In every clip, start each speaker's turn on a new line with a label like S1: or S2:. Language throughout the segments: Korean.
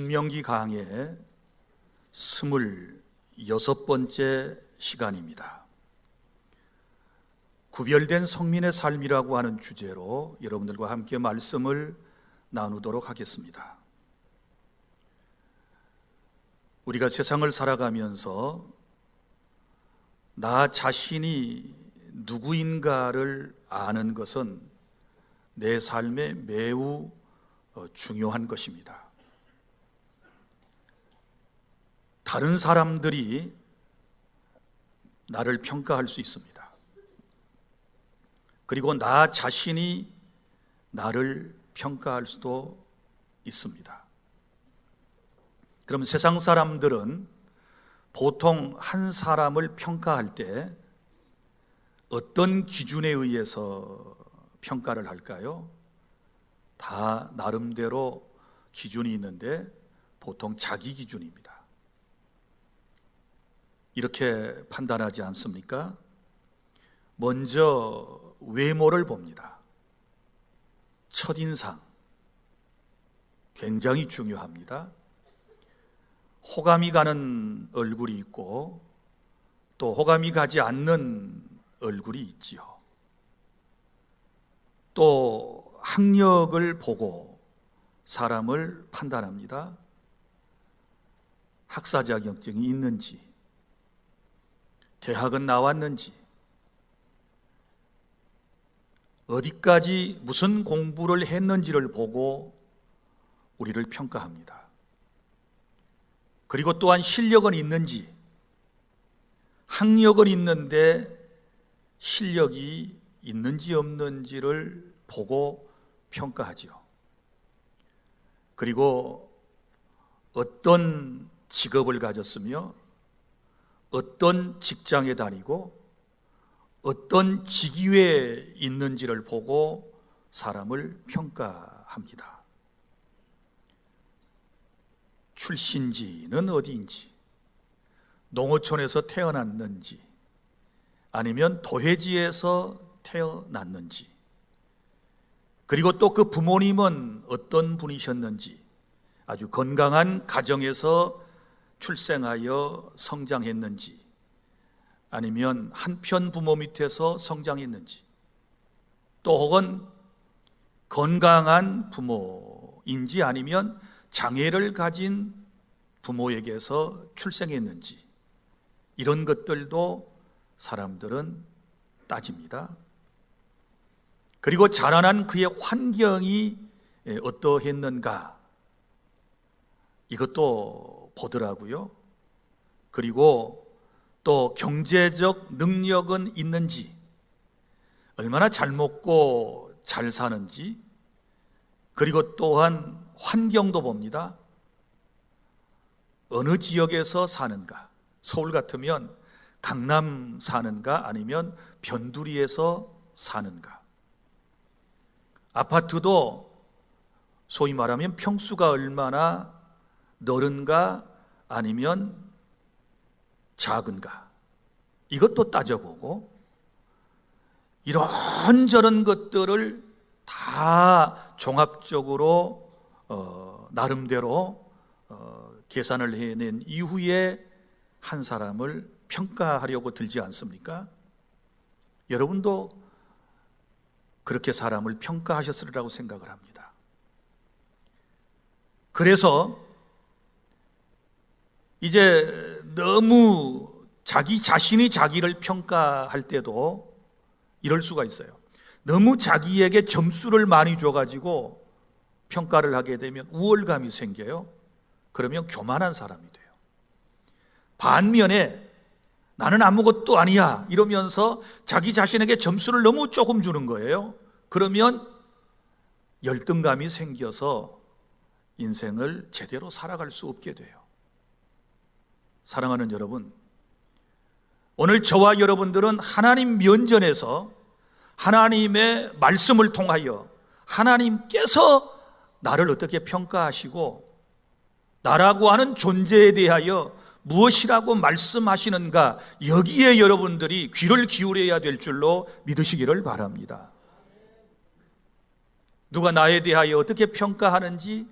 S1: 신명기 강의 26번째 시간입니다. 구별된 성민의 삶이라고 하는 주제로 여러분들과 함께 말씀을 나누도록 하겠습니다. 우리가 세상을 살아가면서 나 자신이 누구인가를 아는 것은 내 삶에 매우 중요한 것입니다. 다른 사람들이 나를 평가할 수 있습니다. 그리고 나 자신이 나를 평가할 수도 있습니다. 그럼 세상 사람들은 보통 한 사람을 평가할 때 어떤 기준에 의해서 평가를 할까요? 다 나름대로 기준이 있는데 보통 자기 기준입니다. 이렇게 판단하지 않습니까? 먼저 외모를 봅니다. 첫인상 굉장히 중요합니다. 호감이 가는 얼굴이 있고 또 호감이 가지 않는 얼굴이 있지요. 또 학력을 보고 사람을 판단합니다. 학사 자격증이 있는지, 대학은 나왔는지, 어디까지 무슨 공부를 했는지를 보고 우리를 평가합니다. 그리고 또한 실력은 있는지, 학력은 있는데 실력이 있는지 없는지를 보고 평가하죠. 그리고 어떤 직업을 가졌으며 어떤 직장에 다니고 어떤 직위에 있는지를 보고 사람을 평가합니다. 출신지는 어디인지, 농어촌에서 태어났는지 아니면 도회지에서 태어났는지, 그리고 또 그 부모님은 어떤 분이셨는지, 아주 건강한 가정에서 출생하여 성장했는지 아니면 한편 부모 밑에서 성장했는지, 또 혹은 건강한 부모인지 아니면 장애를 가진 부모에게서 출생했는지, 이런 것들도 사람들은 따집니다. 그리고 자라난 그의 환경이 어떠했는가, 이것도 보더라고요. 그리고 또 경제적 능력은 있는지, 얼마나 잘 먹고 잘 사는지, 그리고 또한 환경도 봅니다. 어느 지역에서 사는가, 서울 같으면 강남 사는가 아니면 변두리에서 사는가, 아파트도 소위 말하면 평수가 얼마나 넓은가 아니면 작은가, 이것도 따져보고 이런저런 것들을 다 종합적으로 나름대로 계산을 해낸 이후에 한 사람을 평가하려고 들지 않습니까? 여러분도 그렇게 사람을 평가하셨으리라고 생각을 합니다. 그래서 이제 너무 자기 자신이 자기를 평가할 때도 이럴 수가 있어요. 너무 자기에게 점수를 많이 줘가지고 평가를 하게 되면 우월감이 생겨요. 그러면 교만한 사람이 돼요. 반면에 나는 아무것도 아니야 이러면서 자기 자신에게 점수를 너무 조금 주는 거예요. 그러면 열등감이 생겨서 인생을 제대로 살아갈 수 없게 돼요. 사랑하는 여러분, 오늘 저와 여러분들은 하나님 면전에서 하나님의 말씀을 통하여 하나님께서 나를 어떻게 평가하시고 나라고 하는 존재에 대하여 무엇이라고 말씀하시는가, 여기에 여러분들이 귀를 기울여야 될 줄로 믿으시기를 바랍니다. 누가 나에 대하여 어떻게 평가하는지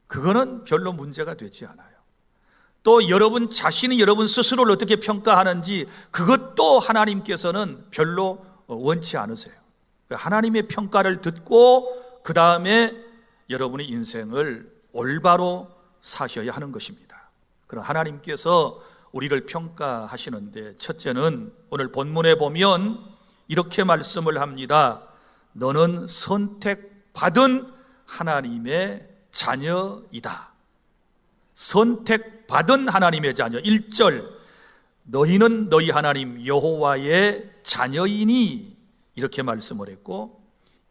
S1: 그거는 별로 문제가 되지 않아요. 또 여러분 자신이 여러분 스스로를 어떻게 평가하는지 그것도 하나님께서는 별로 원치 않으세요. 하나님의 평가를 듣고 그 다음에 여러분의 인생을 올바로 사셔야 하는 것입니다. 그럼 하나님께서 우리를 평가하시는데 첫째는 오늘 본문에 보면 이렇게 말씀을 합니다. 너는 선택받은 하나님의 자녀이다. 선택받은 하나님의 자녀. 1절 너희는 너희 하나님 여호와의 자녀이니 이렇게 말씀을 했고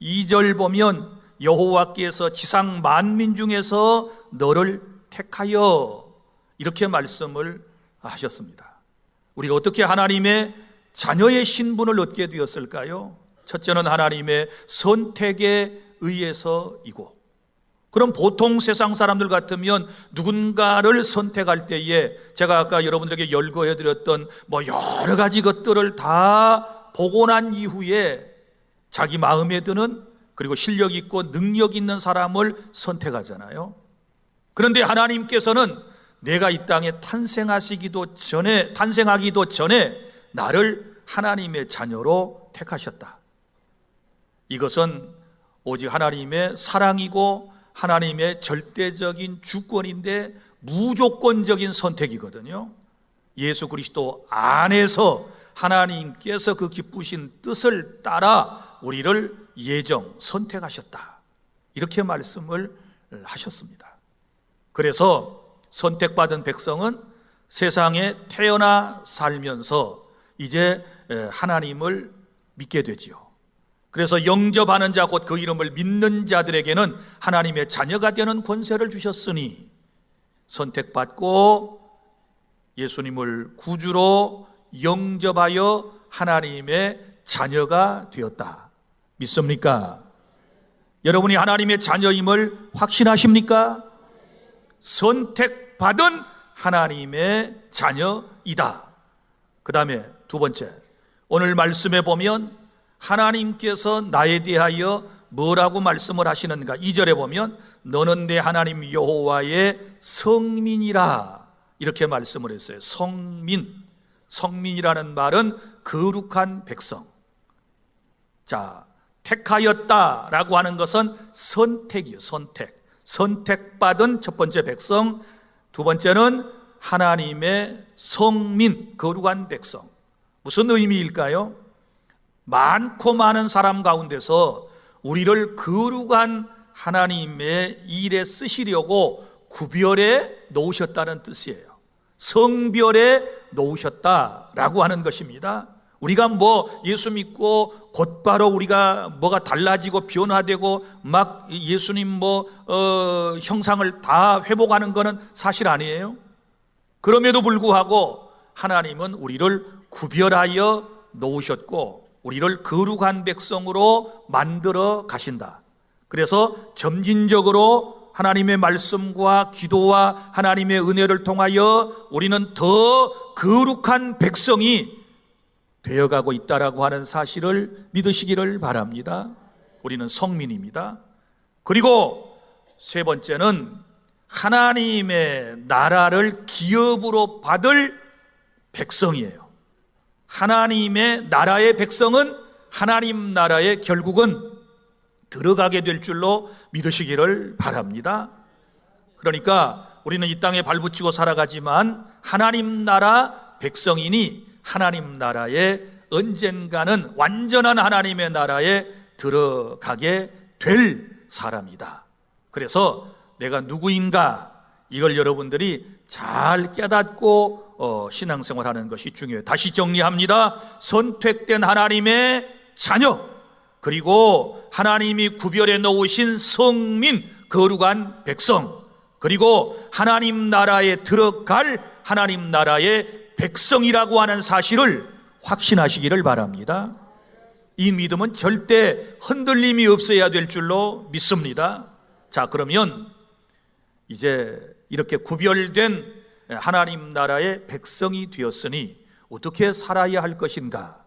S1: 2절 보면 여호와께서 지상 만민 중에서 너를 택하여 이렇게 말씀을 하셨습니다. 우리가 어떻게 하나님의 자녀의 신분을 얻게 되었을까요? 첫째는 하나님의 선택에 의해서이고, 그럼 보통 세상 사람들 같으면 누군가를 선택할 때에 제가 아까 여러분들에게 열거해드렸던 여러 가지 것들을 다 보고 난 이후에 자기 마음에 드는 그리고 실력 있고 능력 있는 사람을 선택하잖아요. 그런데 하나님께서는 내가 이 땅에 탄생하기도 전에 나를 하나님의 자녀로 택하셨다. 이것은 오직 하나님의 사랑이고 하나님의 절대적인 주권인데 무조건적인 선택이거든요. 예수 그리스도 안에서 하나님께서 그 기쁘신 뜻을 따라 우리를 선택하셨다. 이렇게 말씀을 하셨습니다. 그래서 선택받은 백성은 세상에 태어나 살면서 이제 하나님을 믿게 되지요. 그래서 영접하는 자 곧 그 이름을 믿는 자들에게는 하나님의 자녀가 되는 권세를 주셨으니 선택받고 예수님을 구주로 영접하여 하나님의 자녀가 되었다. 믿습니까? 여러분이 하나님의 자녀임을 확신하십니까? 선택받은 하나님의 자녀이다. 그 다음에 두 번째, 오늘 말씀에 보면 하나님께서 나에 대하여 뭐라고 말씀을 하시는가? 2절에 보면 너는 내 하나님 여호와의 성민이라 이렇게 말씀을 했어요. 성민이라는 말은 거룩한 백성. 자, 택하였다라고 하는 것은 선택이에요. 선택받은 첫 번째 백성, 두 번째는 하나님의 성민, 거룩한 백성. 무슨 의미일까요? 많고 많은 사람 가운데서 우리를 거룩한 하나님의 일에 쓰시려고 구별해 놓으셨다는 뜻이에요. 성별에 놓으셨다라고 하는 것입니다. 우리가 예수 믿고 곧바로 우리가 뭐가 달라지고 변화되고 막 예수님 형상을 다 회복하는 것은 사실 아니에요. 그럼에도 불구하고 하나님은 우리를 구별하여 놓으셨고 우리를 거룩한 백성으로 만들어 가신다. 그래서 점진적으로 하나님의 말씀과 기도와 하나님의 은혜를 통하여 우리는 더 거룩한 백성이 되어가고 있다라고 하는 사실을 믿으시기를 바랍니다. 우리는 성민입니다. 그리고 세 번째는 하나님의 나라를 기업으로 받을 백성이에요. 하나님의 나라의 백성은 하나님 나라에 결국은 들어가게 될 줄로 믿으시기를 바랍니다. 그러니까 우리는 이 땅에 발붙이고 살아가지만 하나님 나라 백성이니 하나님 나라에 언젠가는 완전한 하나님의 나라에 들어가게 될 사람이다. 그래서 내가 누구인가 이걸 여러분들이 잘 깨닫고 신앙생활하는 것이 중요해요. 다시 정리합니다. 선택된 하나님의 자녀, 그리고 하나님이 구별해 놓으신 성민, 거룩한 백성, 그리고 하나님 나라에 들어갈 하나님 나라의 백성이라고 하는 사실을 확신하시기를 바랍니다. 이 믿음은 절대 흔들림이 없어야 될 줄로 믿습니다. 자, 그러면 이제 이렇게 구별된 하나님 나라의 백성이 되었으니 어떻게 살아야 할 것인가?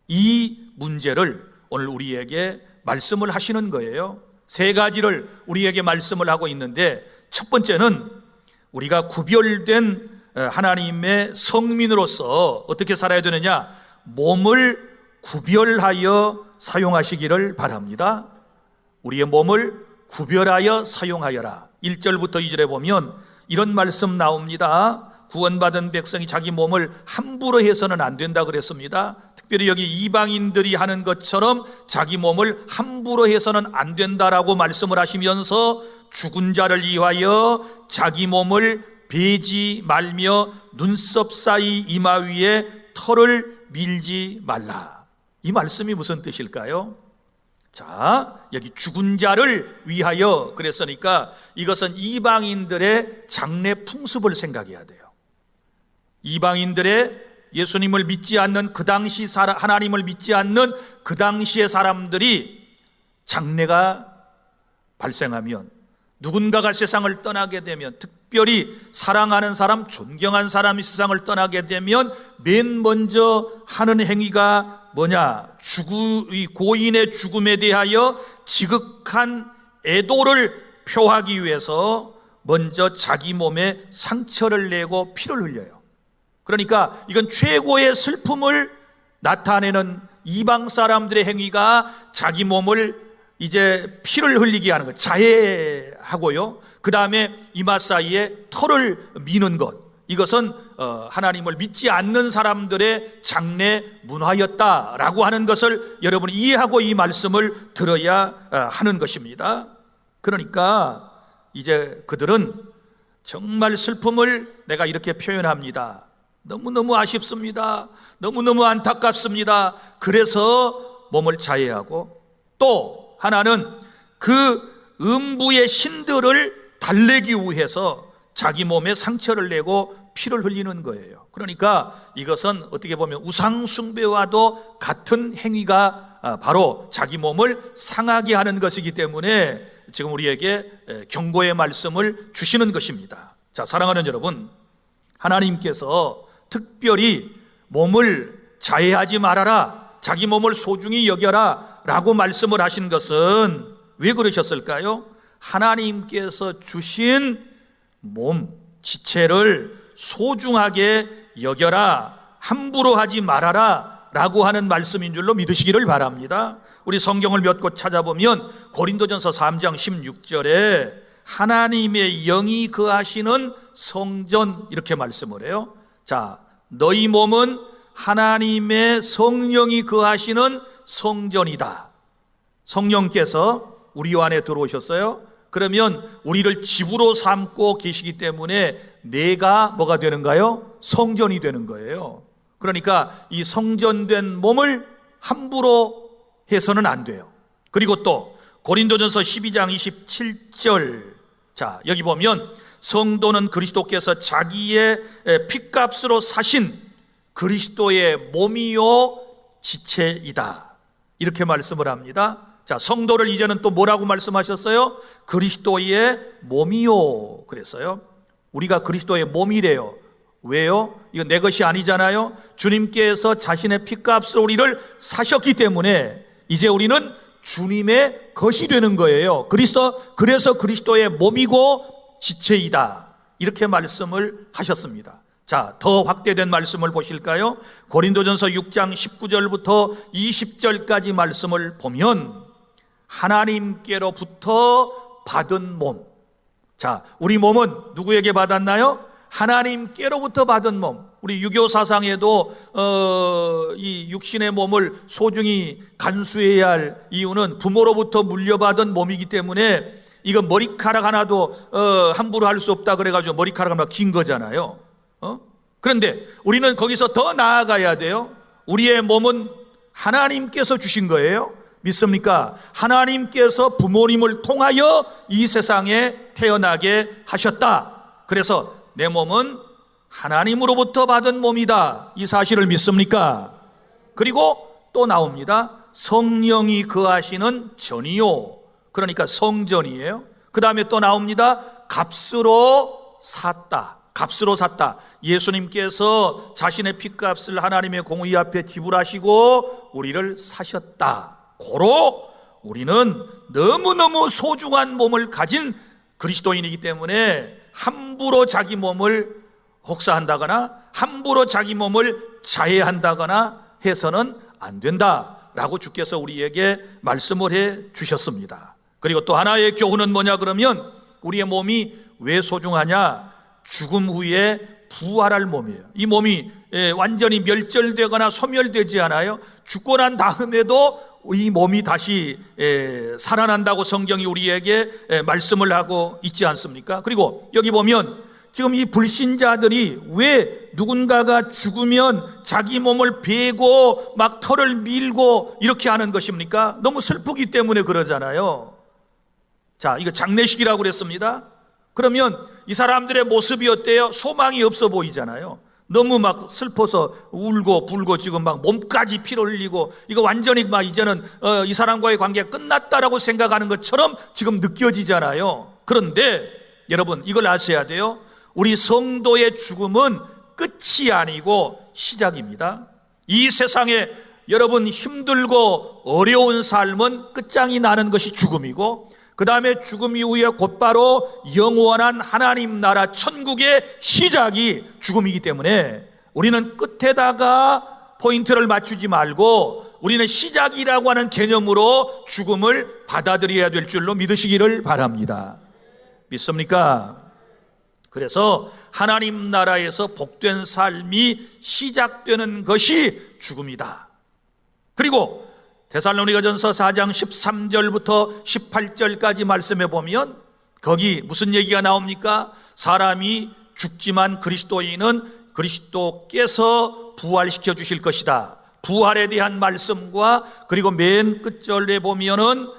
S1: 이 문제를 오늘 우리에게 말씀을 하시는 거예요. 세 가지를 우리에게 말씀을 하고 있는데, 첫 번째는 우리가 구별된 하나님의 성민으로서 어떻게 살아야 되느냐? 몸을 구별하여 사용하시기를 바랍니다. 우리의 몸을 구별하여 사용하여라. 1절부터 2절에 보면 이런 말씀 나옵니다. 구원받은 백성이 자기 몸을 함부로 해서는 안 된다 그랬습니다. 특별히 여기 이방인들이 하는 것처럼 자기 몸을 함부로 해서는 안 된다라고 말씀을 하시면서 죽은 자를 위하여 자기 몸을 베지 말며 눈썹 사이 이마 위에 털을 밀지 말라. 이 말씀이 무슨 뜻일까요? 자, 여기 죽은 자를 위하여 그랬으니까 이것은 이방인들의 장례 풍습을 생각해야 돼요. 이방인들의 예수님을 믿지 않는 그 당시 하나님을 믿지 않는 그 당시의 사람들이 장례가 발생하면, 누군가가 세상을 떠나게 되면, 특별히 사랑하는 사람, 존경한 사람이 세상을 떠나게 되면 맨 먼저 하는 행위가 뭐냐? 이 고인의 죽음에 대하여 지극한 애도를 표하기 위해서 먼저 자기 몸에 상처를 내고 피를 흘려요. 그러니까 이건 최고의 슬픔을 나타내는 이방 사람들의 행위가 자기 몸을 이제 피를 흘리게 하는 것, 자해하고요. 그 다음에 이마 사이에 털을 미는 것, 이것은 하나님을 믿지 않는 사람들의 장례 문화였다라고 하는 것을 여러분이 이해하고 이 말씀을 들어야 하는 것입니다. 그러니까 이제 그들은 정말 슬픔을 내가 이렇게 표현합니다. 너무너무 아쉽습니다. 너무너무 안타깝습니다. 그래서 몸을 자해하고, 또 하나는 그 음부의 신들을 달래기 위해서 자기 몸에 상처를 내고 피를 흘리는 거예요. 그러니까 이것은 어떻게 보면 우상숭배와도 같은 행위가 바로 자기 몸을 상하게 하는 것이기 때문에 지금 우리에게 경고의 말씀을 주시는 것입니다. 자, 사랑하는 여러분, 하나님께서 특별히 몸을 자해하지 말아라, 자기 몸을 소중히 여겨라 라고 말씀을 하신 것은 왜 그러셨을까요? 하나님께서 주신 몸, 지체를 소중하게 여겨라, 함부로 하지 말아라 라고 하는 말씀인 줄로 믿으시기를 바랍니다. 우리 성경을 몇 곳 찾아보면 고린도전서 3장 16절에 하나님의 영이 거하시는 성전, 이렇게 말씀을 해요. 자, 너희 몸은 하나님의 성령이 거하시는 성전이다. 성령께서 우리 안에 들어오셨어요. 그러면 우리를 집으로 삼고 계시기 때문에 내가 뭐가 되는가요? 성전이 되는 거예요. 그러니까 이 성전된 몸을 함부로 해서는 안 돼요. 그리고 또 고린도전서 12장 27절, 자, 여기 보면 성도는 그리스도께서 자기의 핏값으로 사신 그리스도의 몸이요 지체이다, 이렇게 말씀을 합니다. 자, 성도를 이제는 또 뭐라고 말씀하셨어요? 그리스도의 몸이요 그랬어요. 우리가 그리스도의 몸이래요. 왜요? 이건 내 것이 아니잖아요. 주님께서 자신의 핏값으로 우리를 사셨기 때문에 이제 우리는 주님의 것이 되는 거예요. 그래서 그리스도의 몸이고 지체이다, 이렇게 말씀을 하셨습니다. 자, 더 확대된 말씀을 보실까요? 고린도전서 6장 19절부터 20절까지 말씀을 보면 하나님께로부터 받은 몸. 자, 우리 몸은 누구에게 받았나요? 하나님께로부터 받은 몸. 우리 유교 사상에도 이 육신의 몸을 소중히 간수해야 할 이유는 부모로부터 물려받은 몸이기 때문에, 이건 머리카락 하나도 함부로 할 수 없다 그래가지고 머리카락 하나 긴 거잖아요. 그런데 우리는 거기서 더 나아가야 돼요. 우리의 몸은 하나님께서 주신 거예요. 믿습니까? 하나님께서 부모님을 통하여 이 세상에 태어나게 하셨다. 그래서 내 몸은 하나님으로부터 받은 몸이다, 이 사실을 믿습니까? 그리고 또 나옵니다. 성령이 거하시는 전이요, 그러니까 성전이에요. 그 다음에 또 나옵니다. 값으로 샀다. 값으로 샀다. 예수님께서 자신의 핏값을 하나님의 공의 앞에 지불하시고 우리를 사셨다. 고로 우리는 너무너무 소중한 몸을 가진 그리스도인이기 때문에 함부로 자기 몸을 혹사한다거나 함부로 자기 몸을 자해한다거나 해서는 안 된다라고 주께서 우리에게 말씀을 해 주셨습니다. 그리고 또 하나의 교훈은 뭐냐 그러면 우리의 몸이 왜 소중하냐? 죽음 후에 부활할 몸이에요. 이 몸이 완전히 멸절되거나 소멸되지 않아요. 죽고 난 다음에도 이 몸이 다시 살아난다고 성경이 우리에게 말씀을 하고 있지 않습니까? 그리고 여기 보면 지금 이 불신자들이 왜 누군가가 죽으면 자기 몸을 베고 막 털을 밀고 이렇게 하는 것입니까? 너무 슬프기 때문에 그러잖아요. 자, 이거 장례식이라고 그랬습니다. 그러면 이 사람들의 모습이 어때요? 소망이 없어 보이잖아요. 너무 막 슬퍼서 울고 불고 지금 막 몸까지 피를 흘리고 이거 완전히 막 이제는 이 사람과의 관계가 끝났다라고 생각하는 것처럼 지금 느껴지잖아요. 그런데 여러분 이걸 아셔야 돼요. 우리 성도의 죽음은 끝이 아니고 시작입니다. 이 세상에 여러분 힘들고 어려운 삶은 끝장이 나는 것이 죽음이고 그 다음에 죽음 이후에 곧바로 영원한 하나님 나라 천국의 시작이 죽음이기 때문에 우리는 끝에다가 포인트를 맞추지 말고 우리는 시작이라고 하는 개념으로 죽음을 받아들여야 될 줄로 믿으시기를 바랍니다. 믿습니까? 그래서 하나님 나라에서 복된 삶이 시작되는 것이 죽음이다. 그리고 데살로니가전서 4장 13절부터 18절까지 말씀해 보면 거기 무슨 얘기가 나옵니까? 사람이 죽지만 그리스도인은 그리스도께서 부활시켜 주실 것이다. 부활에 대한 말씀과 그리고 맨 끝절에 보면은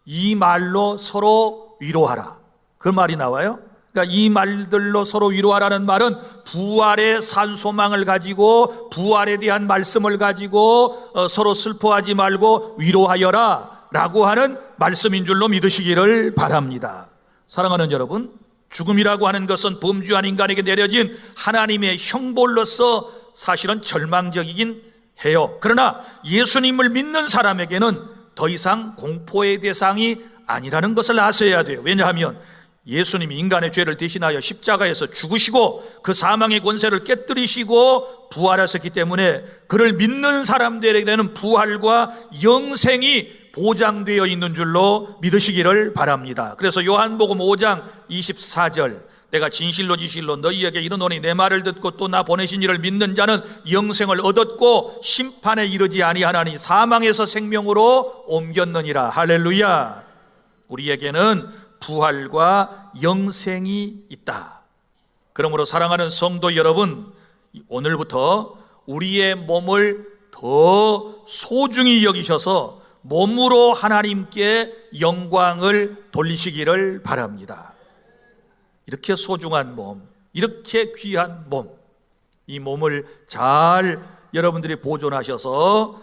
S1: 이 말로 서로 위로하라. 그 말이 나와요. 그러니까 이 말들로 서로 위로하라는 말은 부활의 산소망을 가지고 부활에 대한 말씀을 가지고 서로 슬퍼하지 말고 위로하여라 라고 하는 말씀인 줄로 믿으시기를 바랍니다. 사랑하는 여러분, 죽음이라고 하는 것은 범죄한 인간에게 내려진 하나님의 형벌로서 사실은 절망적이긴 해요. 그러나 예수님을 믿는 사람에게는 더 이상 공포의 대상이 아니라는 것을 아셔야 돼요. 왜냐하면 예수님이 인간의 죄를 대신하여 십자가에서 죽으시고 그 사망의 권세를 깨뜨리시고 부활하셨기 때문에 그를 믿는 사람들에게는 부활과 영생이 보장되어 있는 줄로 믿으시기를 바랍니다. 그래서 요한복음 5장 24절 내가 진실로 너희에게 이르노니 내 말을 듣고 또 나 보내신 이를 믿는 자는 영생을 얻었고 심판에 이르지 아니하나니 사망에서 생명으로 옮겼느니라. 할렐루야. 우리에게는 부활과 영생이 있다. 그러므로 사랑하는 성도 여러분, 오늘부터 우리의 몸을 더 소중히 여기셔서 몸으로 하나님께 영광을 돌리시기를 바랍니다. 이렇게 소중한 몸, 이렇게 귀한 몸, 이 몸을 잘 여러분들이 보존하셔서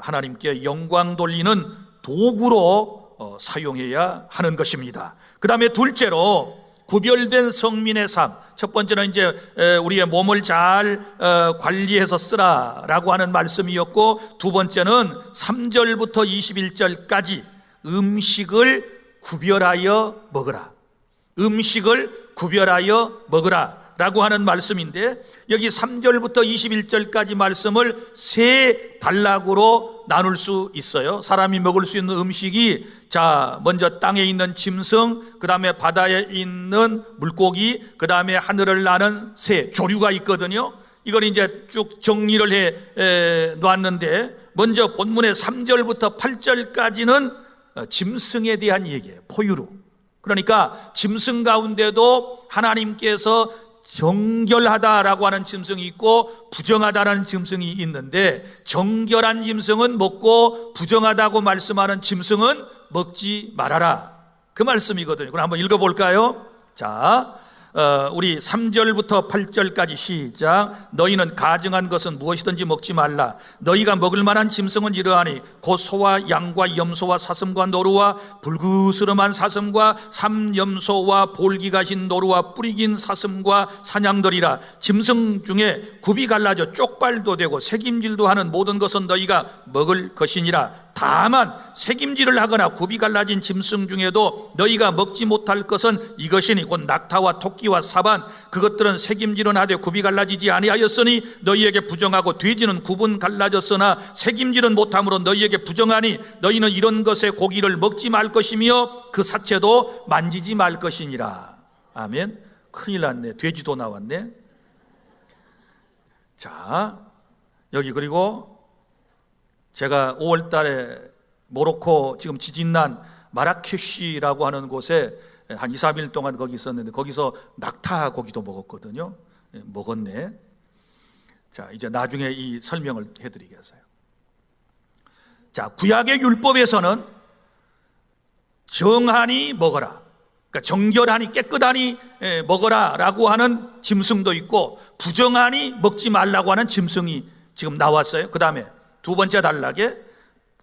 S1: 하나님께 영광 돌리는 도구로 사용해야 하는 것입니다. 그 다음에 둘째로 구별된 성민의 삶. 첫 번째는 이제 우리의 몸을 잘 관리해서 쓰라라고 하는 말씀이었고, 두 번째는 3절부터 21절까지 음식을 구별하여 먹으라. 음식을 구별하여 먹으라 라고 하는 말씀인데, 여기 3절부터 21절까지 말씀을 세 단락으로 나눌 수 있어요. 사람이 먹을 수 있는 음식이, 자, 먼저 땅에 있는 짐승, 그 다음에 바다에 있는 물고기, 그 다음에 하늘을 나는 새, 조류가 있거든요. 이걸 이제 쭉 정리를 해 놓았는데, 먼저 본문의 3절부터 8절까지는 짐승에 대한 얘기예요. 포유류. 그러니까 짐승 가운데도 하나님께서 정결하다라고 하는 짐승이 있고 부정하다라는 짐승이 있는데, 정결한 짐승은 먹고 부정하다고 말씀하는 짐승은 먹지 말아라, 그 말씀이거든요. 그럼 한번 읽어볼까요? 자, 우리 3절부터 8절까지 시작. 너희는 가증한 것은 무엇이든지 먹지 말라. 너희가 먹을 만한 짐승은 이러하니 곧 소와 양과 염소와 사슴과 노루와 불그스름한 사슴과 삼염소와 볼기 가신 노루와 뿌리긴 사슴과 사냥들이라. 짐승 중에 굽이 갈라져 쪽발도 되고 새김질도 하는 모든 것은 너희가 먹을 것이니라. 다만 색임질을 하거나 굽이 갈라진 짐승 중에도 너희가 먹지 못할 것은 이것이니 곧 낙타와 토끼와 사반 그것들은 색임질은 하되 굽이 갈라지지 아니하였으니 너희에게 부정하고 돼지는 굽은 갈라졌으나 색임질은 못함으로 너희에게 부정하니 너희는 이런 것의 고기를 먹지 말 것이며 그 사체도 만지지 말 것이니라. 아멘. 큰일 났네. 돼지도 나왔네. 자, 여기 그리고 제가 5월 달에 모로코 지금 지진난 마라케시라고 하는 곳에 한 2, 3일 동안 거기 있었는데 거기서 낙타 고기도 먹었거든요. 먹었네. 자, 이제 나중에 이 설명을 해드리겠어요. 자, 구약의 율법에서는 정하니 먹어라, 그러니까 정결하니 깨끗하니 먹어라 라고 하는 짐승도 있고 부정하니 먹지 말라고 하는 짐승이 지금 나왔어요. 그 다음에 두 번째 단락에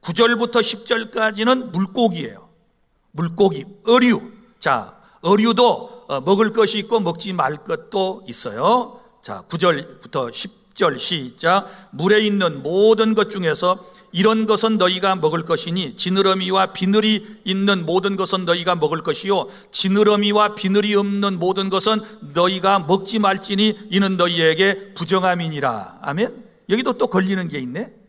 S1: 9절부터 10절까지는 물고기예요. 물고기, 어류. 자, 어류도 먹을 것이 있고 먹지 말 것도 있어요. 자, 9절부터 10절 시작. 물에 있는 모든 것 중에서 이런 것은 너희가 먹을 것이니 지느러미와 비늘이 있는 모든 것은 너희가 먹을 것이요 지느러미와 비늘이 없는 모든 것은 너희가 먹지 말지니 이는 너희에게 부정함이니라. 아멘. 여기도 또 걸리는 게 있네.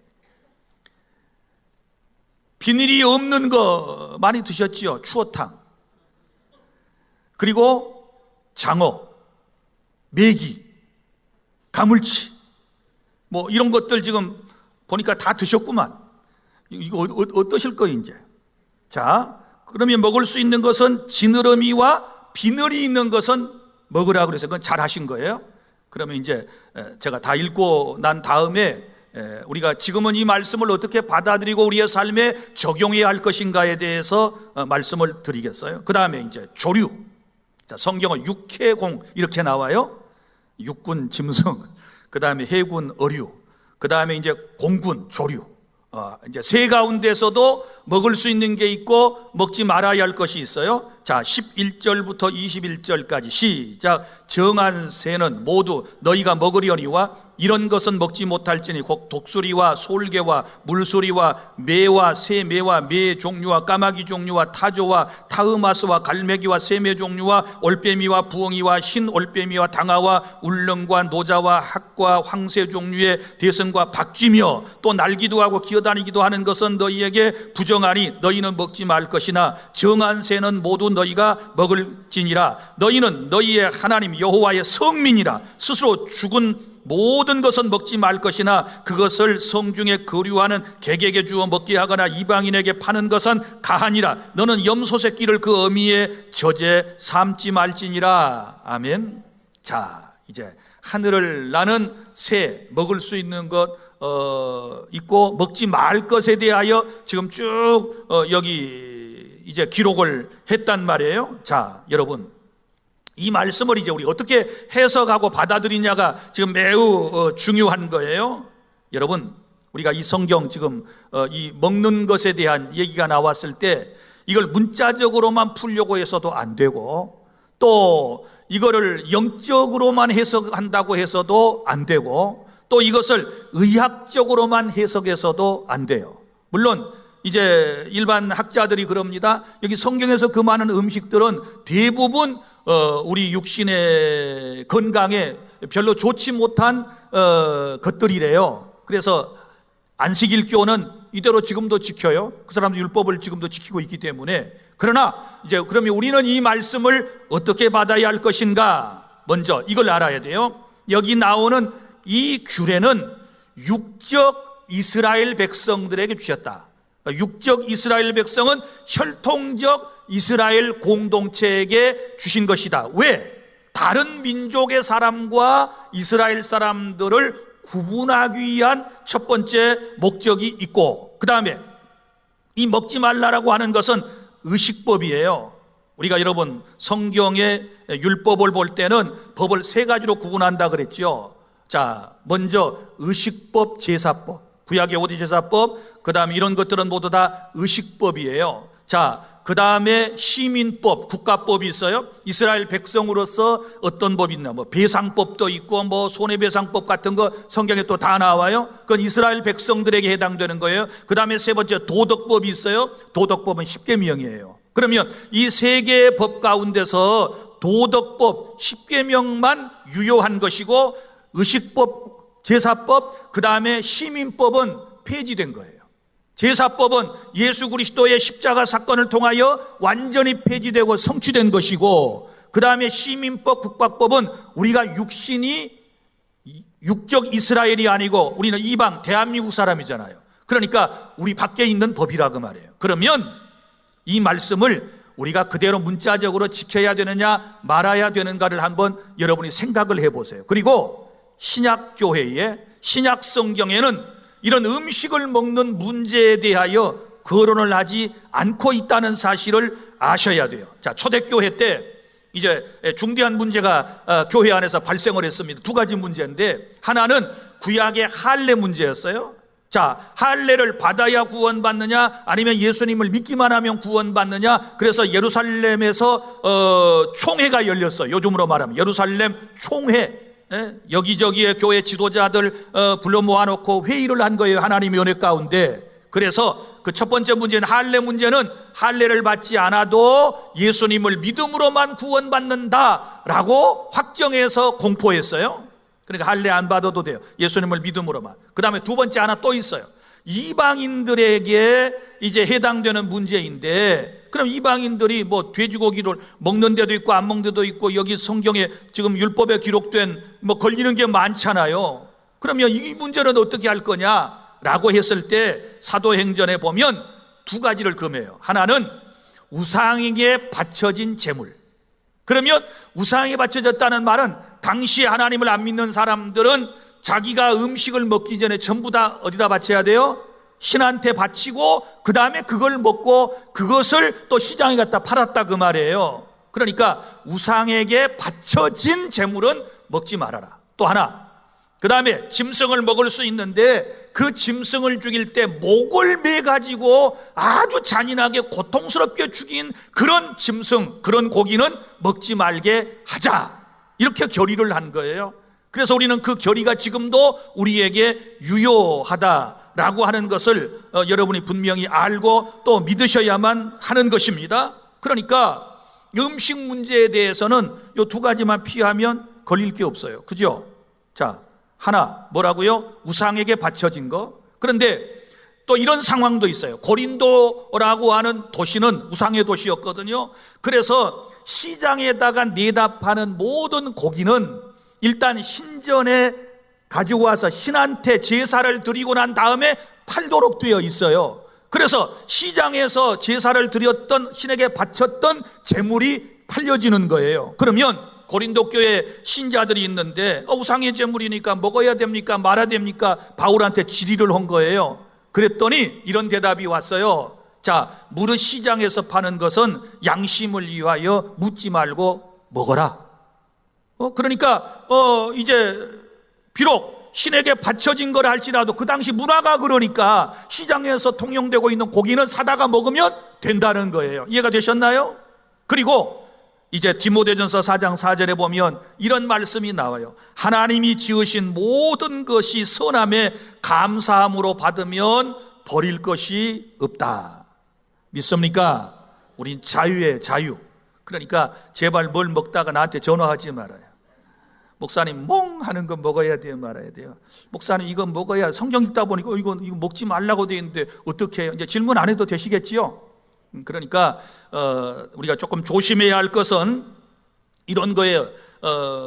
S1: 비늘이 없는 거 많이 드셨지요? 추어탕, 그리고 장어, 메기, 가물치 뭐 이런 것들 지금 보니까 다 드셨구만. 이거 어떠실 거예요 이제? 자, 그러면 먹을 수 있는 것은 지느러미와 비늘이 있는 것은 먹으라 그래서 그건 잘 하신 거예요. 그러면 이제 제가 다 읽고 난 다음에 우리가 지금은 이 말씀을 어떻게 받아들이고 우리의 삶에 적용해야 할 것인가에 대해서 말씀을 드리겠어요. 그 다음에 이제 조류. 자, 성경은 육해공 이렇게 나와요. 육군 짐승, 그 다음에 해군 어류, 그 다음에 이제 공군 조류. 이제 새 가운데서도 먹을 수 있는 게 있고 먹지 말아야 할 것이 있어요. 자, 11절부터 21절까지 시작. 정한 새는 모두 너희가 먹으려니와 이런 것은 먹지 못할지니 곧 독수리와 솔개와 물소리와 매와 새매와 매 종류와 까마귀 종류와 타조와 타흐마스와 갈매기와 새매 종류와 올빼미와 부엉이와 흰 올빼미와 당아와 울릉과 노자와 학과 황새 종류의 대승과 박쥐며 또 날기도 하고 기어다니기도 하는 것은 너희에게 부정하니 너희는 먹지 말 것이나 정한 새는 모두 너희가 먹을지니라. 너희는 너희의 하나님 여호와의 성민이라. 스스로 죽은 모든 것은 먹지 말 것이나 그것을 성중에 거류하는 객에게 주어 먹게 하거나 이방인에게 파는 것은 가하니라. 너는 염소 새끼를 그 어미의 젖에 삼지 말지니라. 아멘. 자, 이제 하늘을 나는 새, 먹을 수 있는 것 있고 먹지 말 것에 대하여 지금 쭉 여기 이제 기록을 했단 말이에요. 자, 여러분, 이 말씀을 이제 우리 어떻게 해석하고 받아들이냐가 지금 매우 중요한 거예요. 여러분, 우리가 이 성경 지금 이 먹는 것에 대한 얘기가 나왔을 때 이걸 문자적으로만 풀려고 해서도 안 되고 또 이거를 영적으로만 해석한다고 해서도 안 되고 또 이것을 의학적으로만 해석해서도 안 돼요. 물론 이제 일반 학자들이 그럽니다. 여기 성경에서 그 많은 음식들은 대부분 우리 육신의 건강에 별로 좋지 못한 것들이래요. 그래서 안식일교는 이대로 지금도 지켜요. 그 사람도 율법을 지금도 지키고 있기 때문에. 그러나 이제 그러면 우리는 이 말씀을 어떻게 받아야 할 것인가? 먼저 이걸 알아야 돼요. 여기 나오는 이 규례는 육적 이스라엘 백성들에게 주셨다. 육적 이스라엘 백성은 혈통적 이스라엘 공동체에게 주신 것이다. 왜? 다른 민족의 사람과 이스라엘 사람들을 구분하기 위한 첫 번째 목적이 있고, 그 다음에 이 먹지 말라라고 하는 것은 의식법이에요. 우리가 여러분 성경의 율법을 볼 때는 법을 세 가지로 구분한다 그랬죠. 자, 먼저 의식법, 제사법, 구약의 5대 제사법, 그 다음에 이런 것들은 모두 다 의식법이에요. 자, 그 다음에 시민법, 국가법이 있어요. 이스라엘 백성으로서 어떤 법이 있나, 뭐 배상법도 있고 뭐 손해배상법 같은 거 성경에 또 다 나와요. 그건 이스라엘 백성들에게 해당되는 거예요. 그 다음에 세 번째 도덕법이 있어요. 도덕법은 10계명이에요. 그러면 이 세 개의 법 가운데서 도덕법 10계명만 유효한 것이고, 의식법, 제사법, 그 다음에 시민법은 폐지된 거예요. 제사법은 예수 그리스도의 십자가 사건을 통하여 완전히 폐지되고 성취된 것이고, 그 다음에 시민법, 국가법은 우리가 육적 이스라엘이 아니고 우리는 이방 대한민국 사람이잖아요. 그러니까 우리 밖에 있는 법이라고 말해요. 그러면 이 말씀을 우리가 그대로 문자적으로 지켜야 되느냐 말아야 되는가를 한번 여러분이 생각을 해보세요. 그리고 신약교회의 신약성경에는 이런 음식을 먹는 문제에 대하여 거론을 하지 않고 있다는 사실을 아셔야 돼요. 자, 초대교회 때 이제 중대한 문제가 교회 안에서 발생을 했습니다. 두 가지 문제인데, 하나는 구약의 할례 문제였어요. 자, 할례를 받아야 구원받느냐 아니면 예수님을 믿기만 하면 구원받느냐. 그래서 예루살렘에서 총회가 열렸어요. 요즘으로 말하면 예루살렘 총회. 여기저기의 교회 지도자들 불러 모아놓고 회의를 한 거예요. 하나님의 은혜 가운데. 그래서 그 첫 번째 문제는 할례 문제는 할례를 받지 않아도 예수님을 믿음으로만 구원받는다라고 확정해서 공포했어요. 그러니까 할례 안 받아도 돼요. 예수님을 믿음으로만. 그 다음에 두 번째 하나 또 있어요. 이방인들에게 이제 해당되는 문제인데, 그럼 이방인들이 뭐 돼지고기를 먹는 데도 있고 안 먹는 데도 있고, 여기 성경에 지금 율법에 기록된 뭐 걸리는 게 많잖아요. 그러면 이 문제는 어떻게 할 거냐라고 했을 때 사도행전에 보면 두 가지를 금해요. 하나는 우상에게 바쳐진 제물. 그러면 우상에 바쳐졌다는 말은 당시에 하나님을 안 믿는 사람들은 자기가 음식을 먹기 전에 전부 다 어디다 바쳐야 돼요? 신한테 바치고 그 다음에 그걸 먹고 그것을 또 시장에 갖다 팔았다 그 말이에요. 그러니까 우상에게 바쳐진 제물은 먹지 말아라. 또 하나, 그 다음에 짐승을 먹을 수 있는데 그 짐승을 죽일 때 목을 매가지고 아주 잔인하게 고통스럽게 죽인 그런 짐승, 그런 고기는 먹지 말게 하자, 이렇게 결의를 한 거예요. 그래서 우리는 그 결의가 지금도 우리에게 유효하다라고 하는 것을 여러분이 분명히 알고 또 믿으셔야만 하는 것입니다. 그러니까 음식 문제에 대해서는 이 두 가지만 피하면 걸릴 게 없어요. 그죠? 자, 하나 뭐라고요? 우상에게 바쳐진 거. 그런데 또 이런 상황도 있어요. 고린도라고 하는 도시는 우상의 도시였거든요. 그래서 시장에다가 내다 파는 모든 고기는 일단 신전에 가지고 와서 신한테 제사를 드리고 난 다음에 팔도록 되어 있어요. 그래서 시장에서 제사를 드렸던, 신에게 바쳤던 제물이 팔려지는 거예요. 그러면 고린도 교회 신자들이 있는데 우상의 제물이니까 먹어야 됩니까 말아야 됩니까? 바울한테 질의를 한 거예요. 그랬더니 이런 대답이 왔어요. 자, 무릇 시장에서 파는 것은 양심을 위하여 묻지 말고 먹어라. 그러니까 이제 비록 신에게 바쳐진 걸 할지라도 그 당시 문화가 그러니까 시장에서 통용되고 있는 고기는 사다가 먹으면 된다는 거예요. 이해가 되셨나요? 그리고 이제 디모데전서 4장 4절에 보면 이런 말씀이 나와요. 하나님이 지으신 모든 것이 선함에 감사함으로 받으면 버릴 것이 없다. 믿습니까? 우린 자유예요, 자유. 그러니까 제발 뭘 먹다가 나한테 전화하지 말아요. 목사님 멍 하는 거 먹어야 돼요, 말아야 돼요? 목사님 이거 먹어야, 성경 읽다 보니까 이거 먹지 말라고 돼 있는데 어떻게 해요? 이제 질문 안 해도 되시겠지요? 그러니까 우리가 조금 조심해야 할 것은 이런 거예요.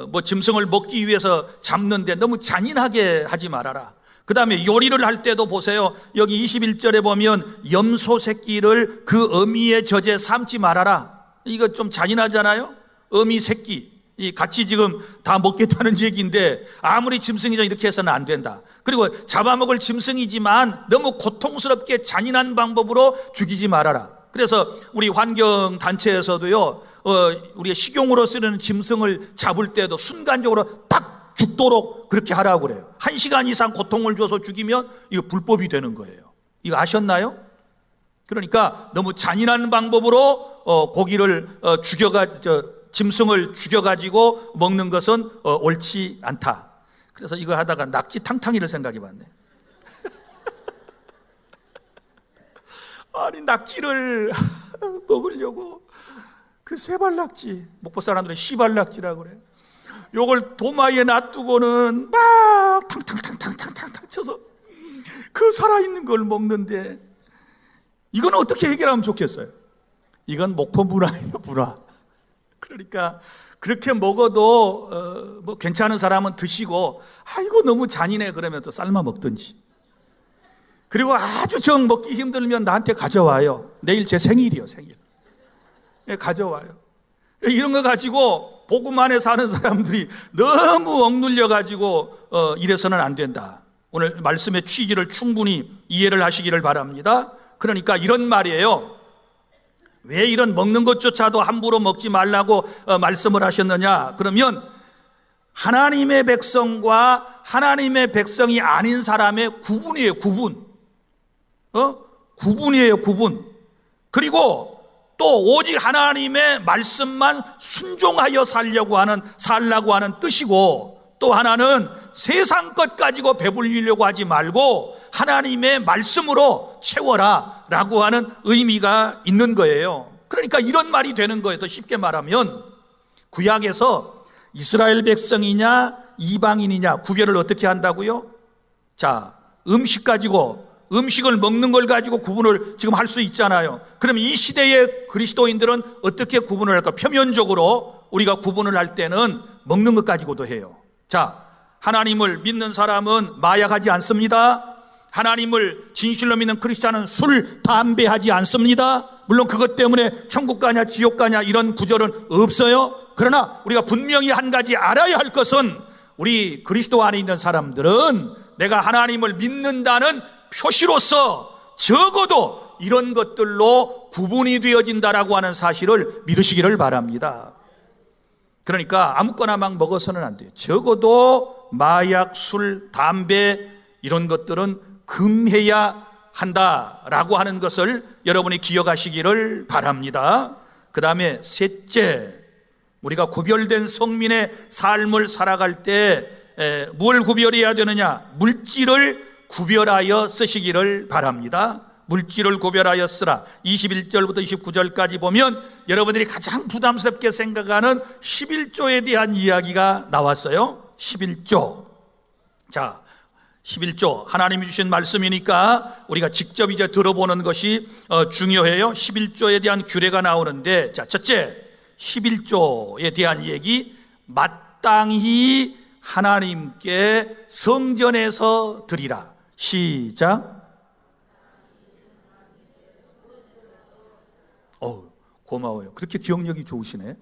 S1: 뭐 짐승을 먹기 위해서 잡는데 너무 잔인하게 하지 말아라. 그 다음에 요리를 할 때도 보세요. 여기 21절에 보면 염소 새끼를 그 어미의 젖에 삶지 말아라. 이거 좀 잔인하잖아요. 어미 새끼 이 같이 지금 다 먹겠다는 얘기인데 아무리 짐승이죠 이렇게 해서는 안 된다. 그리고 잡아먹을 짐승이지만 너무 고통스럽게 잔인한 방법으로 죽이지 말아라. 그래서 우리 환경단체에서도요, 우리가 식용으로 쓰는 짐승을 잡을 때도 순간적으로 딱 죽도록 그렇게 하라고 그래요. 1시간 이상 고통을 줘서 죽이면 이거 불법이 되는 거예요. 이거 아셨나요? 그러니까 너무 잔인한 방법으로 고기를 짐승을 죽여가지고 먹는 것은 옳지 않다. 그래서 이거 하다가 낙지 탕탕이를 생각해 봤네. 아니, 낙지를 먹으려고 그 세발낙지, 목포 사람들은 시발낙지라고 그래. 요걸 도마에 놔두고는 막 탕탕탕탕탕탕 쳐서 그 살아있는 걸 먹는데, 이건 어떻게 해결하면 좋겠어요? 이건 목포 문화예요, 문화. 그러니까 그렇게 먹어도 뭐 괜찮은 사람은 드시고, 이거 너무 잔인해 그러면 또 삶아 먹든지, 그리고 아주 정 먹기 힘들면 나한테 가져와요. 내일 제 생일이요, 생일. 가져와요. 이런 거 가지고 복음 안에 사는 사람들이 너무 억눌려 가지고 이래서는 안 된다. 오늘 말씀의 취지를 충분히 이해를 하시기를 바랍니다. 그러니까 이런 말이에요. 왜 이런 먹는 것조차도 함부로 먹지 말라고 말씀을 하셨느냐? 그러면 하나님의 백성과 하나님의 백성이 아닌 사람의 구분이에요, 구분. 구분이에요, 구분. 그리고 또 오직 하나님의 말씀만 순종하여 살라고 하는 뜻이고, 또 하나는 세상 것 가지고 배불리려고 하지 말고 하나님의 말씀으로 채워라 라고 하는 의미가 있는 거예요. 그러니까 이런 말이 되는 거예요. 더 쉽게 말하면 구약에서 이스라엘 백성이냐 이방인이냐 구별을 어떻게 한다고요? 자, 음식을 먹는 걸 가지고 구분을 지금 할 수 있잖아요. 그럼 이 시대의 그리스도인들은 어떻게 구분을 할까? 표면적으로 우리가 구분을 할 때는 먹는 것 가지고도 해요. 자, 하나님을 믿는 사람은 마약하지 않습니다. 하나님을 진실로 믿는 크리스찬은 술, 담배 하지 않습니다. 물론 그것 때문에 천국 가냐 지옥 가냐 이런 구절은 없어요. 그러나 우리가 분명히 한 가지 알아야 할 것은, 우리 그리스도 안에 있는 사람들은 내가 하나님을 믿는다는 표시로서 적어도 이런 것들로 구분이 되어진다라고 하는 사실을 믿으시기를 바랍니다. 그러니까 아무거나 막 먹어서는 안 돼요. 적어도 마약, 술, 담배 이런 것들은 금해야 한다라고 하는 것을 여러분이 기억하시기를 바랍니다. 그 다음에 셋째, 우리가 구별된 성민의 삶을 살아갈 때 뭘 구별해야 되느냐? 물질을 구별하여 쓰시기를 바랍니다. 물질을 구별하여 쓰라. 21절부터 29절까지 보면 여러분들이 가장 부담스럽게 생각하는 11조에 대한 이야기가 나왔어요. 11조. 자, 11조 하나님이 주신 말씀이니까 우리가 직접 이제 들어보는 것이 중요해요. 11조에 대한 규례가 나오는데, 자, 첫째 11조에 대한 얘기, 마땅히 하나님께 성전에서 드리라. 시작. 고마워요. 그렇게 기억력이 좋으시네.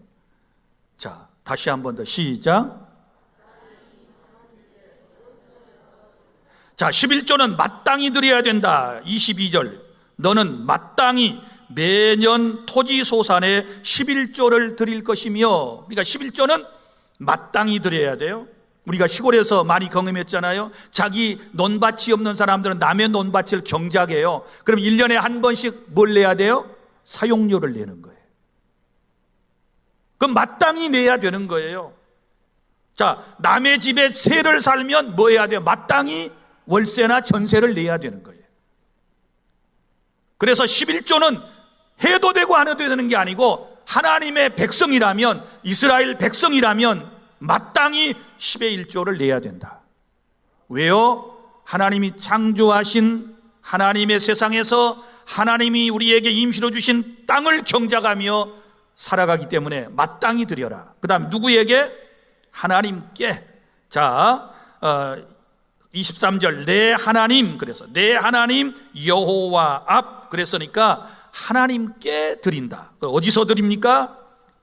S1: 자, 다시 한 번 더 시작. 자, 11조는 마땅히 드려야 된다. 22절, 너는 마땅히 매년 토지소산에 11조를 드릴 것이며, 그러니까 11조는 마땅히 드려야 돼요. 우리가 시골에서 많이 경험했잖아요. 자기 논밭이 없는 사람들은 남의 논밭을 경작해요. 그럼 1년에 한 번씩 뭘 내야 돼요? 사용료를 내는 거예요. 그럼 마땅히 내야 되는 거예요. 자, 남의 집에 세를 살면 뭐 해야 돼요? 마땅히 월세나 전세를 내야 되는 거예요. 그래서 11조는 해도 되고 안 해도 되는 게 아니고, 하나님의 백성이라면, 이스라엘 백성이라면 마땅히 10의 1조를 내야 된다. 왜요? 하나님이 창조하신 하나님의 세상에서 하나님이 우리에게 임시로 주신 땅을 경작하며 살아가기 때문에 마땅히 드려라. 그 다음 누구에게? 하나님께. 자, 23절 내 하나님, 그래서 내 하나님 여호와 앞, 그랬으니까 하나님께 드린다. 어디서 드립니까?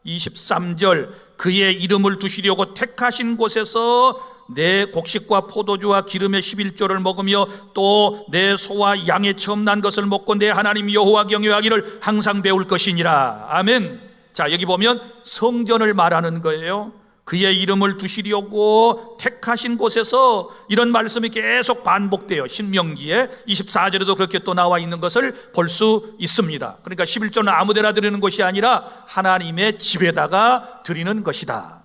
S1: 23절 그의 이름을 두시려고 택하신 곳에서 내 곡식과 포도주와 기름의 11조를 먹으며 또 내 소와 양의 처음 난 것을 먹고 내 하나님 여호와 경외하기를 항상 배울 것이니라. 아멘. 자, 여기 보면 성전을 말하는 거예요. 그의 이름을 두시려고 택하신 곳에서, 이런 말씀이 계속 반복돼요. 신명기에 24절에도 그렇게 또 나와 있는 것을 볼 수 있습니다. 그러니까 11조는 아무데나 드리는 것이 아니라 하나님의 집에다가 드리는 것이다.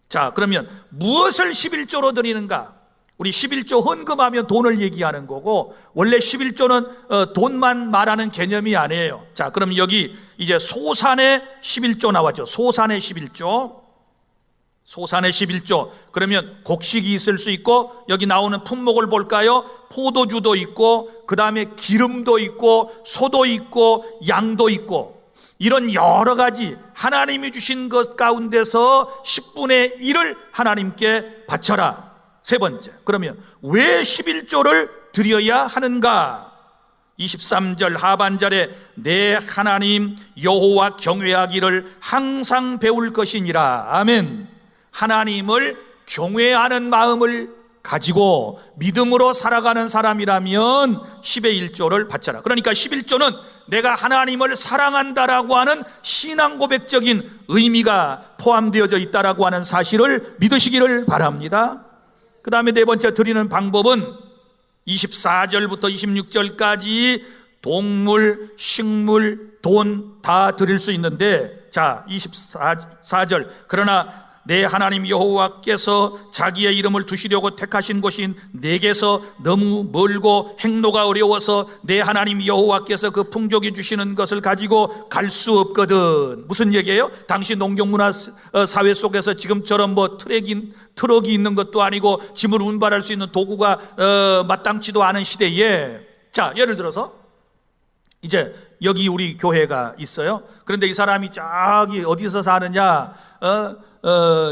S1: 자, 그러면 무엇을 11조로 드리는가? 우리 11조 헌금하면 돈을 얘기하는 거고, 원래 11조는 돈만 말하는 개념이 아니에요. 자, 그럼 여기 이제 소산의 11조 나왔죠. 소산의 11조. 소산의 11조. 그러면 곡식이 있을 수 있고, 여기 나오는 품목을 볼까요? 포도주도 있고, 그 다음에 기름도 있고, 소도 있고, 양도 있고, 이런 여러 가지 하나님이 주신 것 가운데서 10분의 1을 하나님께 바쳐라. 세 번째, 그러면 왜 11조를 드려야 하는가? 23절 하반절에 내 하나님 여호와 경외하기를 항상 배울 것이니라. 아멘. 하나님을 경외하는 마음을 가지고 믿음으로 살아가는 사람이라면 10의 1조를 바쳐라. 그러니까 11조는 내가 하나님을 사랑한다라고 하는 신앙 고백적인 의미가 포함되어져 있다라고 하는 사실을 믿으시기를 바랍니다. 그 다음에 네 번째 드리는 방법은 24절부터 26절까지 동물, 식물, 돈 다 드릴 수 있는데, 자, 24절 그러나 내 하나님 여호와께서 자기의 이름을 두시려고 택하신 곳인 내게서 너무 멀고 행로가 어려워서 내 하나님 여호와께서 그 풍족이 주시는 것을 가지고 갈 수 없거든. 무슨 얘기예요? 당시 농경문화 사회 속에서 지금처럼 뭐 트럭이 있는 것도 아니고 짐을 운반할 수 있는 도구가 마땅치도 않은 시대에, 자, 예를 들어서 이제 여기 우리 교회가 있어요. 그런데 이 사람이 저기 어디서 사느냐?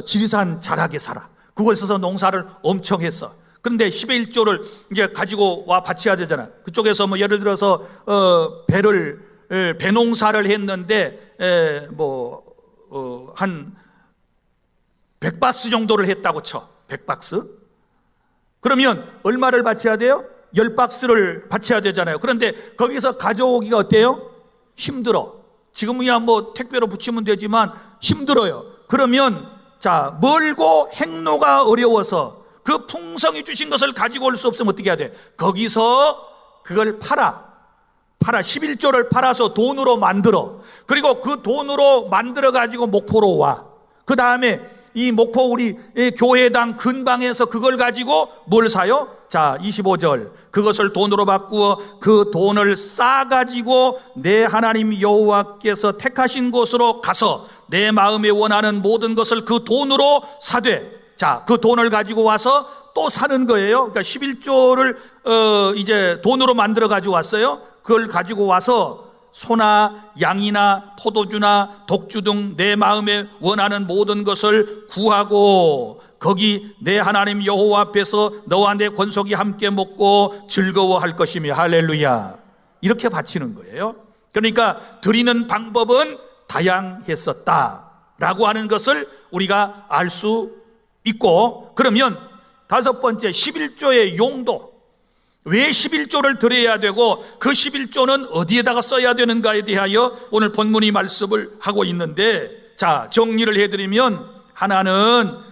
S1: 지리산 자락에 살아. 그곳에서 농사를 엄청 했어. 그런데 10의 1조를 이제 가지고 와 바쳐야 되잖아. 그쪽에서 뭐 예를 들어서 배 농사를 했는데 한 100박스 정도를 했다고 쳐. 100박스? 그러면 얼마를 바쳐야 돼요? 10박스를 바쳐야 되잖아요. 그런데 거기서 가져오기가 어때요? 힘들어. 지금이야 뭐 택배로 붙이면 되지만 힘들어요. 그러면 자, 멀고 행로가 어려워서 그 풍성이 주신 것을 가지고 올 수 없으면 어떻게 해야 돼? 거기서 그걸 팔아 11조를 팔아서 돈으로 만들어. 그리고 그 돈으로 만들어 가지고 목포로 와. 그 다음에 이 목포 우리 교회당 근방에서 그걸 가지고 뭘 사요? 자, 25절 그것을 돈으로 바꾸어 그 돈을 싸가지고 내 하나님 여호와께서 택하신 곳으로 가서 내 마음에 원하는 모든 것을 그 돈으로 사되, 자, 그 돈을 가지고 와서 또 사는 거예요. 그러니까 11조를 이제 돈으로 만들어 가지고 왔어요. 그걸 가지고 와서 소나 양이나 포도주나 독주 등 내 마음에 원하는 모든 것을 구하고 거기 내 하나님 여호와 앞에서 너와 내 권속이 함께 먹고 즐거워할 것이며. 할렐루야. 이렇게 바치는 거예요. 그러니까 드리는 방법은 다양했었다라고 하는 것을 우리가 알 수 있고, 그러면 다섯 번째 11조의 용도, 왜 11조를 드려야 되고 그 11조는 어디에다가 써야 되는가에 대하여 오늘 본문이 말씀을 하고 있는데, 자, 정리를 해드리면 하나는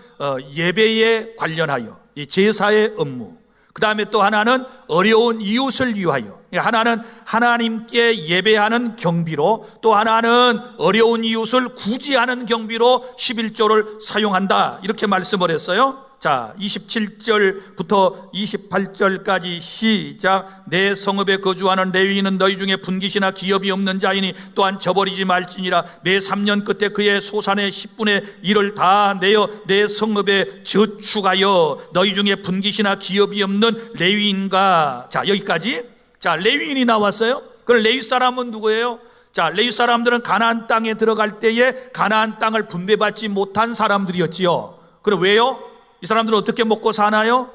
S1: 예배에 관련하여 이 제사의 업무, 그 다음에 또 하나는 어려운 이웃을 위하여, 하나는 하나님께 예배하는 경비로, 또 하나는 어려운 이웃을 구제하는 경비로 11조를 사용한다, 이렇게 말씀을 했어요. 자, 27절부터 28절까지 시작. 내 성읍에 거주하는 레위인은 너희 중에 분깃이나 기업이 없는 자이니 또한 저버리지 말지니라. 매 3년 끝에 그의 소산의 10분의 1을 다 내어 내 성읍에 저축하여 너희 중에 분깃이나 기업이 없는 레위인과, 자, 여기까지. 자, 레위인이 나왔어요. 그럼 레위 사람은 누구예요? 자, 레위 사람들은 가나안 땅에 들어갈 때에 가나안 땅을 분배받지 못한 사람들이었지요. 그럼 왜요? 이 사람들은 어떻게 먹고 사나요?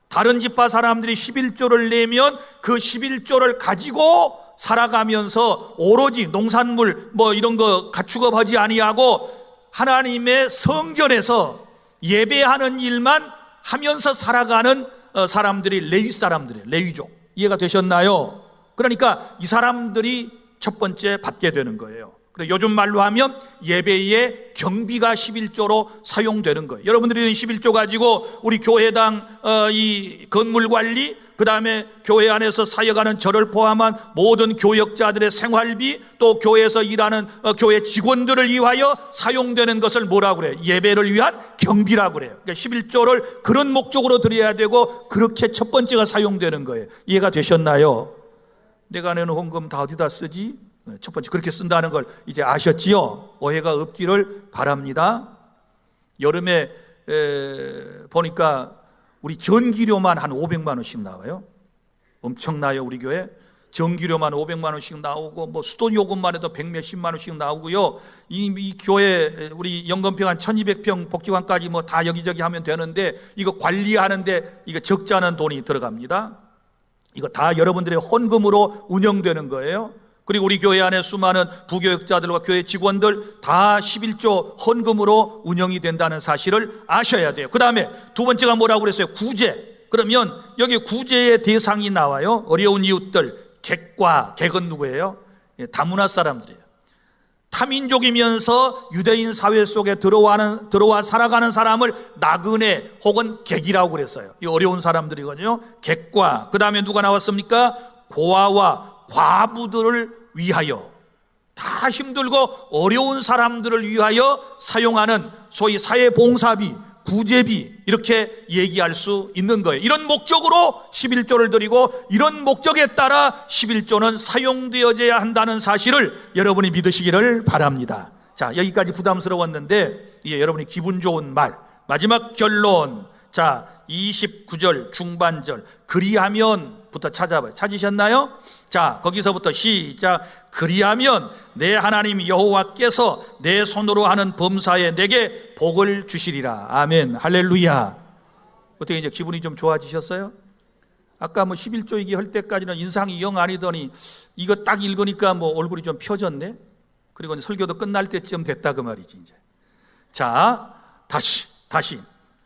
S1: 다른 지파 사람들이 11조를 내면 그 11조를 가지고 살아가면서 오로지 농산물 뭐 이런 거 가축업하지 아니하고 하나님의 성전에서 예배하는 일만 하면서 살아가는 사람들이 레위 사람들이에요. 레위족. 이해가 되셨나요? 그러니까 이 사람들이 첫 번째 받게 되는 거예요. 그래, 요즘 말로 하면 예배의 경비가 11조로 사용되는 거예요. 여러분들이 11조 가지고 우리 교회당 이 건물 관리, 그 다음에 교회 안에서 사역하는 저를 포함한 모든 교역자들의 생활비, 또 교회에서 일하는 교회 직원들을 위하여 사용되는 것을 뭐라고 그래요? 예배를 위한 경비라고 그래요. 그러니까 11조를 그런 목적으로 드려야 되고, 그렇게 첫 번째가 사용되는 거예요. 이해가 되셨나요? 내가 내는 헌금 다 어디다 쓰지? 첫 번째 그렇게 쓴다는 걸 이제 아셨지요? 오해가 없기를 바랍니다. 여름에 보니까 우리 전기료만 한 500만 원씩 나와요. 엄청나요. 우리 교회 전기료만 500만 원씩 나오고, 뭐 수도 요금만 해도 100몇십만 원씩 나오고요. 이 교회 우리 영건평 한 1200평 복지관까지 뭐 다 여기저기 하면 되는데, 이거 관리하는데 이거 적지 않은 돈이 들어갑니다. 이거 다 여러분들의 헌금으로 운영되는 거예요. 그리고 우리 교회 안에 수많은 부교역자들과 교회 직원들 다 11조 헌금으로 운영이 된다는 사실을 아셔야 돼요. 그 다음에 두 번째가 뭐라고 그랬어요? 구제. 그러면 여기 구제의 대상이 나와요. 어려운 이웃들. 객은 누구예요? 다문화 사람들이에요. 타민족이면서 유대인 사회 속에 들어와 살아가는 사람을 나그네 혹은 객이라고 그랬어요. 이 어려운 사람들이거든요. 객과, 그 다음에 누가 나왔습니까? 고아와 과부들을 위하여, 다 힘들고 어려운 사람들을 위하여 사용하는 소위 사회봉사비, 구제비, 이렇게 얘기할 수 있는 거예요. 이런 목적으로 11조를 드리고, 이런 목적에 따라 11조는 사용되어져야 한다는 사실을 여러분이 믿으시기를 바랍니다. 자, 여기까지 부담스러웠는데, 이게 여러분이 기분 좋은 말, 마지막 결론. 자, 29절 중반절, 그리하면부터 찾아봐요. 찾으셨나요? 자, 거기서부터 시작. 그리하면 내 하나님 여호와께서 내 손으로 하는 범사에 내게 복을 주시리라. 아멘. 할렐루야. 어떻게 이제 기분이 좀 좋아지셨어요? 아까 뭐 11조 할 때까지는 인상이 영 아니더니, 이거 딱 읽으니까 뭐 얼굴이 좀 펴졌네. 그리고 설교도 끝날 때쯤 됐다 그 말이지 이제. 자, 다시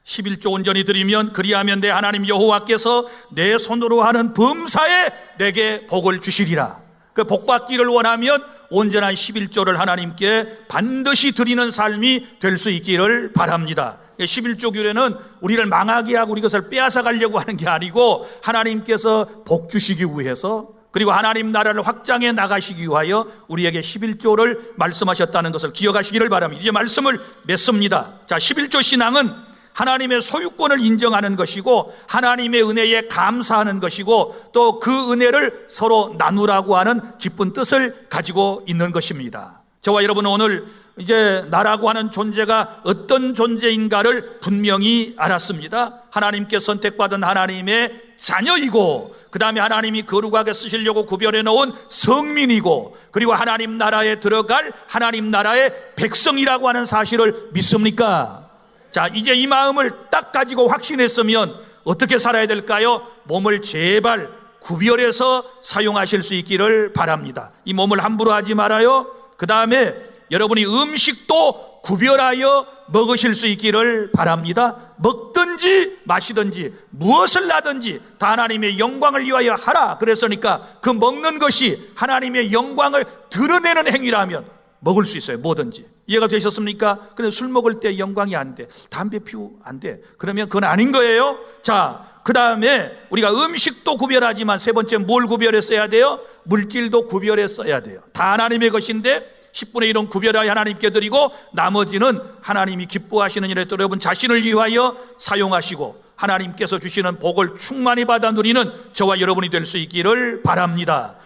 S1: 11조 온전히 드리면, 그리하면 내 하나님 여호와께서 내 손으로 하는 범사에 내게 복을 주시리라. 그 복 받기를 원하면 온전한 11조를 하나님께 반드시 드리는 삶이 될 수 있기를 바랍니다. 11조 규례는 우리를 망하게 하고 우리 것을 빼앗아 가려고 하는 게 아니고, 하나님께서 복 주시기 위해서, 그리고 하나님 나라를 확장해 나가시기 위하여 우리에게 11조를 말씀하셨다는 것을 기억하시기를 바랍니다. 이제 말씀을 맺습니다. 자, 11조 신앙은 하나님의 소유권을 인정하는 것이고, 하나님의 은혜에 감사하는 것이고, 또 그 은혜를 서로 나누라고 하는 기쁜 뜻을 가지고 있는 것입니다. 저와 여러분은 오늘 이제 나라고 하는 존재가 어떤 존재인가를 분명히 알았습니다. 하나님께 선택받은 하나님의 자녀이고, 그 다음에 하나님이 거룩하게 쓰시려고 구별해 놓은 성민이고, 그리고 하나님 나라에 들어갈 하나님 나라의 백성이라고 하는 사실을 믿습니까? 자, 이제 이 마음을 딱 가지고 확신했으면 어떻게 살아야 될까요? 몸을 제발 구별해서 사용하실 수 있기를 바랍니다. 이 몸을 함부로 하지 말아요. 그 다음에 여러분이 음식도 구별하여 먹으실 수 있기를 바랍니다. 먹든지 마시든지 무엇을 하든지 다 하나님의 영광을 위하여 하라 그랬으니까, 그 먹는 것이 하나님의 영광을 드러내는 행위라면 먹을 수 있어요. 뭐든지. 이해가 되셨습니까? 근데 술 먹을 때 영광이 안 돼, 담배 피우면 안 돼, 그러면 그건 아닌 거예요. 자, 그 다음에 우리가 음식도 구별하지만 세 번째 뭘 구별했어야 돼요? 물질도 구별했어야 돼요. 다 하나님의 것인데 10분의 1은 구별하여 하나님께 드리고, 나머지는 하나님이 기뻐하시는 일에 또 여러분 자신을 위하여 사용하시고, 하나님께서 주시는 복을 충만히 받아 누리는 저와 여러분이 될 수 있기를 바랍니다.